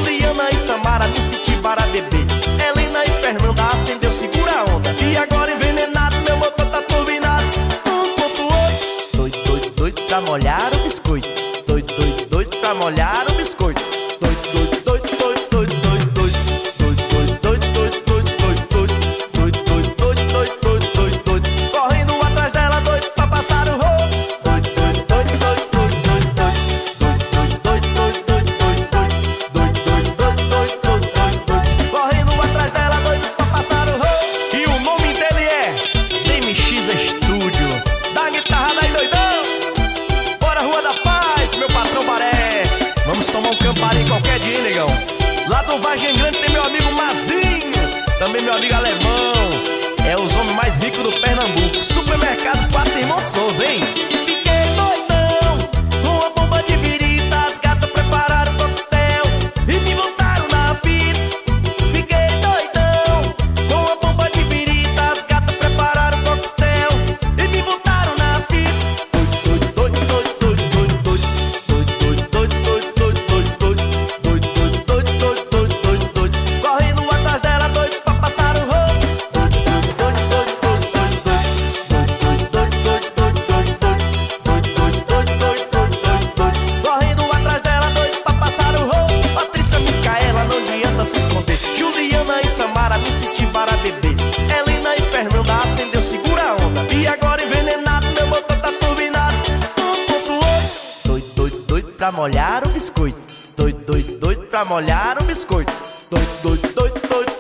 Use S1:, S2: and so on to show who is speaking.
S1: Juliana e Samara me incentivaram a beber. Helena e Fernanda acendeu, segura a onda. E agora envenenado, meu motor tá turbinado. 1.8. Doido, doido, doido pra molhar o biscoito. Doido, doido, doido pra molhar o biscoito. Doido, doido, doido, doido, doido, doido, doido. Doido, doido, doido, doido, doido, doido. Doido, doido, doido, doido, doido, doido, doido. Correndo atrás dela, doido pra passar o rolo. Doido, doido, doido, doido, doido, doido, doido. Doido, doido, doido, doido, doido, doido. Doido, doido, doido, doido, doido, doido, doido. Correndo atrás dela, doido pra passar o rolo. E o nome dele é DMX Studio. Da guitarra daí, doidão. Bora, Rua da Paz, meu patrão Baré. Vamos tomar um Campari qualquer dia, hein, negão? Lá do Vargem Grande tem meu amigo Mazinho, também meu amigo Alemão. É os homens mais ricos do Pernambuco. Supermercado Quatro Irmãos Souza, hein? Fiquei doidão com a bomba de birita. As gatas prepararam o coquetel e me botaram na fita. Fiquei doidão com a bomba de birita. As gatas prepararam o coquetel e me botaram na fita. Doido, doido, doido, doido, doido, doido, doido, doido, doido, doido, doido, doido, doido, doido, doido, doido, doido, doido. Correndo atrás dela, doido pra passar o rolo. Doido, doido, doido, doido, doido, doido, doido, doido, doido, doido, doido, doido, doido, doido, doido, doido, doido, doido. Correndo atrás dela, doido pra passar o rolo. Patrícia, Micaela, não adianta se esconder. Juliana e Samara me incentivaram a beber. Helena e Fernanda acendeu, segura a onda. E agora envenenado, meu motor tá turbinado. 1.8. Doido, doido, doido pra molhar o biscoito. Doido, doido, doido pra molhar o biscoito. Doido, doido, doido, doido.